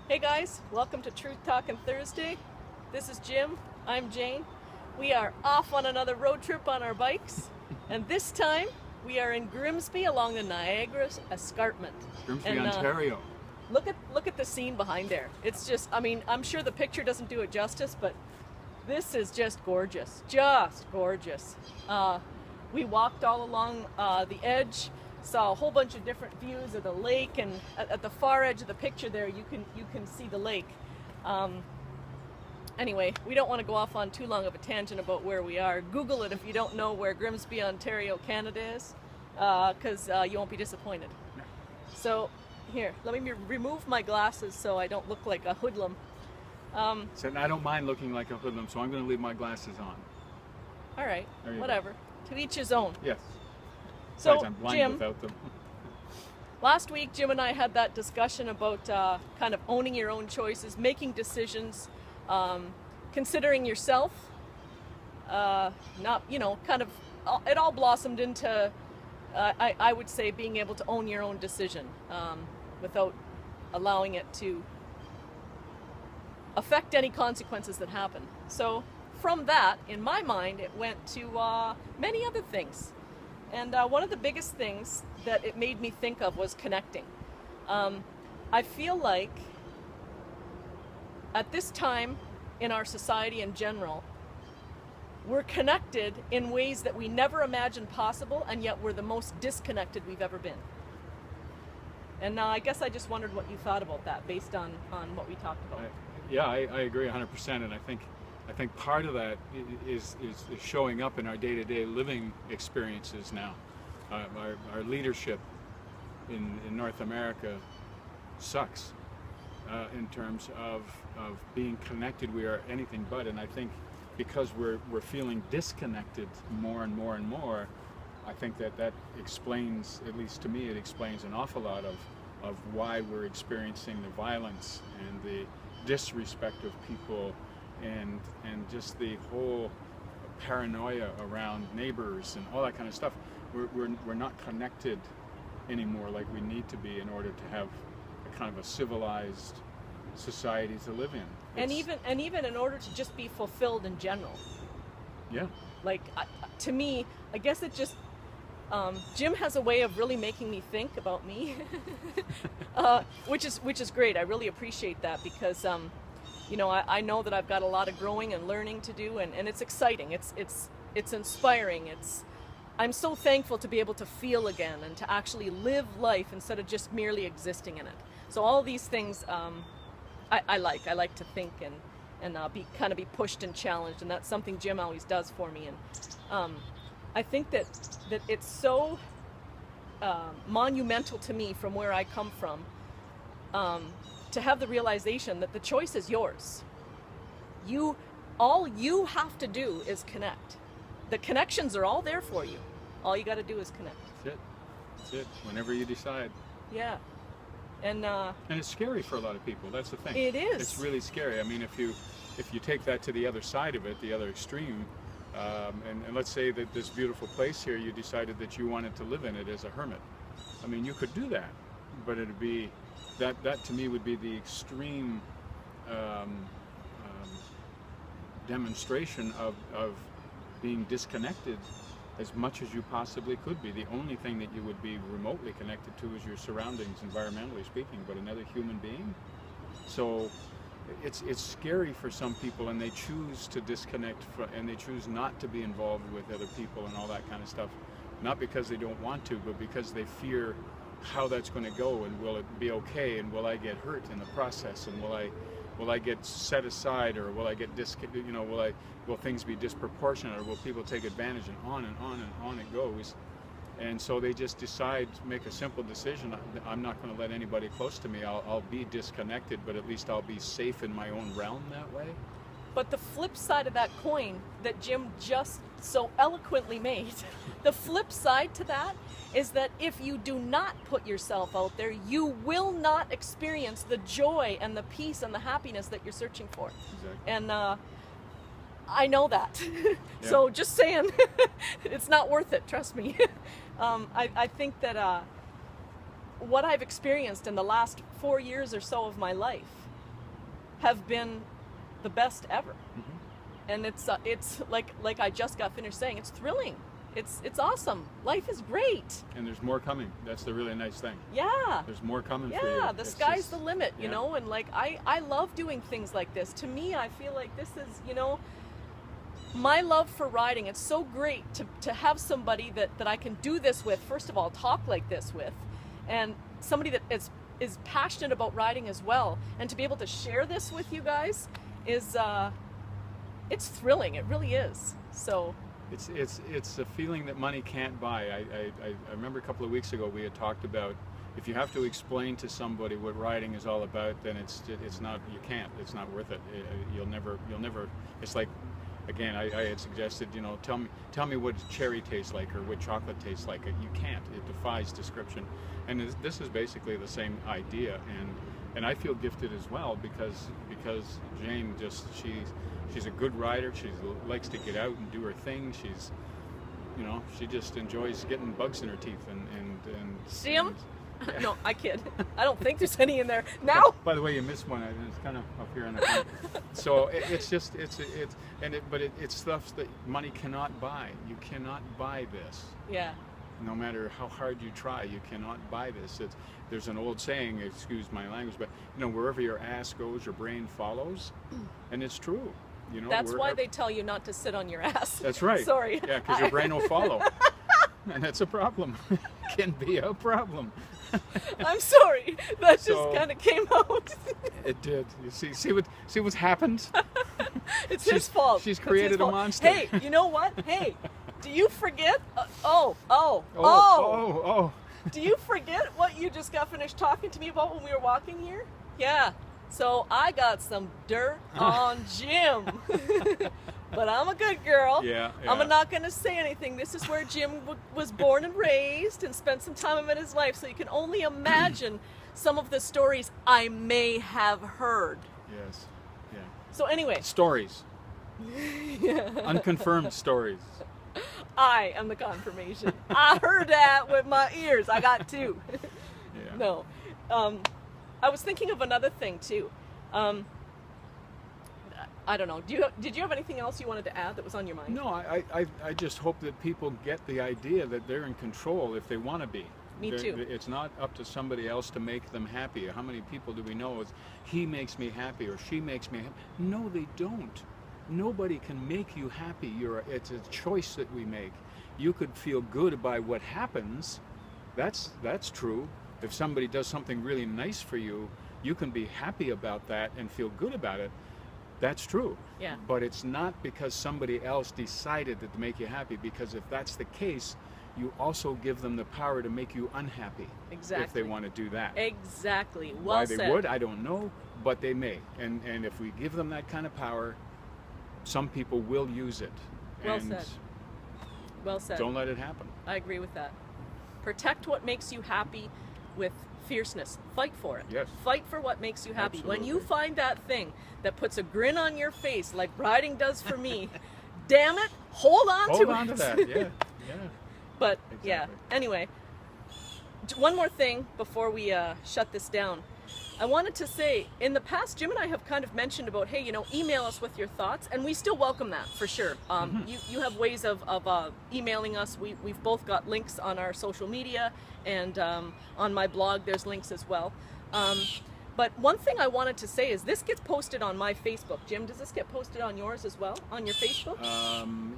Hey guys, welcome to Truth Talkin' Thursday. This is Jim, I'm Jane. We are off on another road trip on our bikes, and this time we are in Grimsby along the Niagara Escarpment. Grimsby, Ontario. Look at the scene behind there. It's just, I mean, I'm sure the picture doesn't do it justice, but this is just gorgeous, we walked all along the edge, saw a whole bunch of different views of the lake, and at the far edge of the picture there you can see the lake. Anyway, we don't want to go off on too long of a tangent about where we are. Google it if you don't know where Grimsby, Ontario, Canada is, because you won't be disappointed. So here, let me remove my glasses so I don't look like a hoodlum. So I don't mind looking like a hoodlum, so I'm going to leave my glasses on. All right, whatever. To each his own. Yes. So, I'm blind Jim, without them. last week Jim and I had that discussion about kind of owning your own choices, making decisions, considering yourself. Not, you know, kind of, it all blossomed into, I would say, being able to own your own decision without allowing it to affect any consequences that happen. So from that, in my mind, it went to many other things. And one of the biggest things that it made me think of was connecting. I feel like at this time in our society in general, we're connected in ways that we never imagined possible, and yet we're the most disconnected we've ever been. And I guess I just wondered what you thought about that based on what we talked about. I agree 100%, and I think part of that is showing up in our day-to-day living experiences now. Our leadership in North America sucks in terms of being connected. We are anything but, and I think because we're feeling disconnected more and more and more, I think that explains, at least to me, it explains an awful lot of why we're experiencing the violence and the disrespect of people and just the whole paranoia around neighbors and all that kind of stuff. We're not connected anymore like we need to be in order to have a kind of a civilized society to live in. And even in order to just be fulfilled in general. Yeah. Like, to me, I guess it just, Jim has a way of really making me think about me, which is great. I really appreciate that because, you know, I know that I've got a lot of growing and learning to do, and it's exciting. It's inspiring. I'm so thankful to be able to feel again and to actually live life instead of just merely existing in it. So all these things, I like to think and be pushed and challenged, and that's something Jim always does for me. And I think that it's so monumental to me from where I come from to have the realization that the choice is yours. All you have to do is connect. The connections are all there for you. All you got to do is connect. That's it. Whenever you decide. Yeah. And it's scary for a lot of people. That's the thing. It is. It's really scary. I mean, if you take that to the other side of it, the other extreme, and let's say that this beautiful place here, you decided that you wanted to live in it as a hermit. I mean, you could do that, but it'd be that to me would be the extreme demonstration of being disconnected as much as you possibly could be. The only thing that you would be remotely connected to is your surroundings, environmentally speaking, but another human being. So it's scary for some people, and they choose to disconnect and they choose not to be involved with other people and all that kind of stuff, not because they don't want to, but because they fear how that's going to go, and will it be okay, and will I get hurt in the process, and will I get set aside, or will I get will things be disproportionate, or will people take advantage, and on and on and on it goes. And so they just decide to make a simple decision. I'm not going to let anybody close to me. I'll be disconnected, but at least I'll be safe in my own realm that way. But the flip side of that coin that Jim just so eloquently made, the flip side to that is that if you do not put yourself out there, you will not experience the joy and the peace and the happiness that you're searching for. Exactly. And I know that. Yeah. So just saying, it's not worth it, trust me. I think that what I've experienced in the last 4 years or so of my life have been the best ever. Mm-hmm. And it's like I just got finished saying, it's thrilling. It's awesome. Life is great. And there's more coming. That's the really nice thing. Yeah. There's more coming for you. Yeah, the sky's just the limit, you know, and like I love doing things like this. To me, I feel like this is, you know, my love for riding. It's so great to have somebody that I can do this with, first of all, talk like this with, and somebody that is passionate about riding as well. And to be able to share this with you guys is it's thrilling. It really is. So it's a feeling that money can't buy. I remember a couple of weeks ago we had talked about, if you have to explain to somebody what riding is all about, then it's not, you can't. It's not worth it. You'll never. It's like, again, I had suggested, you know, tell me what cherry tastes like or what chocolate tastes like. You can't. It defies description. And this is basically the same idea. And I feel gifted as well because Jane she's a good rider. She likes to get out and do her thing. She's, you know, she just enjoys getting bugs in her teeth and see 'em? Yeah. No, I kid. I don't think there's any in there now. By the way, you missed one. It's kind of up here on the front. So it's stuff that money cannot buy. You cannot buy this. Yeah. No matter how hard you try, you cannot buy this. There's an old saying, excuse my language, but you know, wherever your ass goes, your brain follows, and it's true. You know, that's why they tell you not to sit on your ass. That's right. Sorry. Yeah, because your brain will follow, and that's a problem. Can be a problem. I'm sorry. That just kind of came out. It did. You see what's happened? It's his fault. She's created a monster. Hey, you know what? Hey, do you forget? Oh. Do you forget what you just got finished talking to me about when we were walking here? Yeah. So I got some dirt on Jim. But I'm a good girl. Yeah. I'm not going to say anything. This is where Jim was born and raised and spent some time in his life. So you can only imagine some of the stories I may have heard. Yes. Yeah. So anyway. Stories. Yeah. Unconfirmed stories. I am the confirmation. I heard that with my ears. I got two. Yeah. No. I was thinking of another thing too. I don't know. Did you have anything else you wanted to add that was on your mind? No, I just hope that people get the idea that they're in control if they want to be. Me too. It's not up to somebody else to make them happy. How many people do we know is, he makes me happy or she makes me happy? No, they don't. Nobody can make you happy. It's a choice that we make. You could feel good by what happens. That's true. If somebody does something really nice for you, you can be happy about that and feel good about it. That's true. Yeah. But it's not because somebody else decided to make you happy, because if that's the case, you also give them the power to make you unhappy. Exactly. If they want to do that. Exactly. Well Why said. they would, I don't know, but they may. And if we give them that kind of power, some people will use it. Well and said. Well said. Don't let it happen. I agree with that. Protect what makes you happy with fierceness. Fight for it. Yes. Fight for what makes you happy. Absolutely. When you find that thing that puts a grin on your face like riding does for me, damn it, hold on to it. Hold on to that, yeah. But Exactly. yeah, anyway, one more thing before we shut this down. I wanted to say, in the past, Jim and I have kind of mentioned about, hey, you know, email us with your thoughts, and we still welcome that for sure. You have ways of emailing us. We've both got links on our social media, and on my blog there's links as well. But one thing I wanted to say is this gets posted on my Facebook. Jim, does this get posted on yours as well, on your Facebook?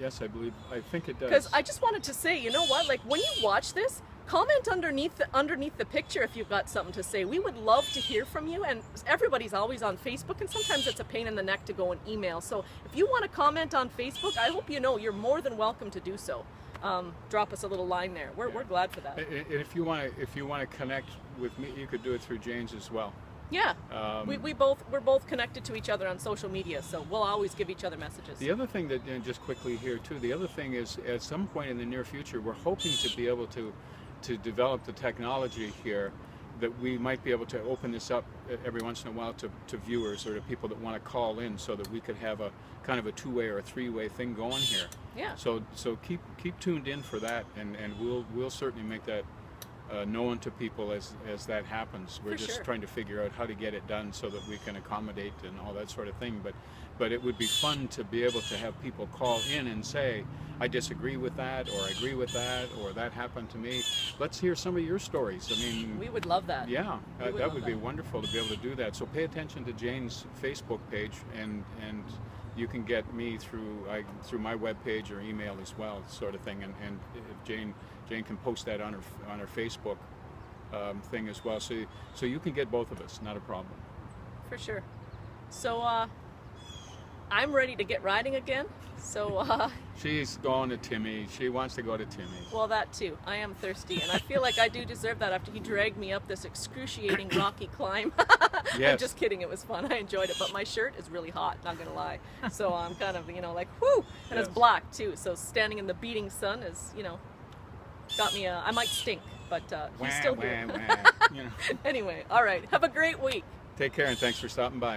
Yes, I think it does. Because I just wanted to say, you know what, like when you watch this, comment underneath the picture if you've got something to say. We would love to hear from you, and everybody's always on Facebook, and sometimes it's a pain in the neck to go and email. So if you want to comment on Facebook, I hope you know you're more than welcome to do so. Drop us a little line there. We're glad for that. And if you want to connect with me, you could do it through Jane's as well. Yeah, we're both connected to each other on social media, so we'll always give each other messages. The other thing that, just quickly here too, the other thing is at some point in the near future, we're hoping to be able to develop the technology here that we might be able to open this up every once in a while to viewers or to people that want to call in, so that we could have a kind of a two-way or a three-way thing going here. Yeah. So keep tuned in for that, and we'll certainly make that known to people as that happens. We're For just sure. trying to figure out how to get it done so that we can accommodate and all that sort of thing. But it would be fun to be able to have people call in and say, I disagree with that, or I agree with that, or that happened to me. Let's hear some of your stories. I mean, We would love that. yeah, We would that love would be that. wonderful to be able to do that. So pay attention to Jane's Facebook page, and you can get me through my webpage or email as well, sort of thing. And if Jane can post that on her Facebook thing as well, so you can get both of us, not a problem. For sure. So I'm ready to get riding again. So She's going to Timmy. She wants to go to Timmy. well, that too. I am thirsty, and I feel like I do deserve that after he dragged me up this excruciating rocky climb. I'm Yes. just kidding. It was fun. I enjoyed it, but my shirt is really hot. Not gonna lie. So I'm kind of like whoo, and it's Yes. black too. So standing in the beating sun is got me. I might stink, but Wah, he's still wah, here. wah. Anyway, all right. Have a great week. Take care, and thanks for stopping by.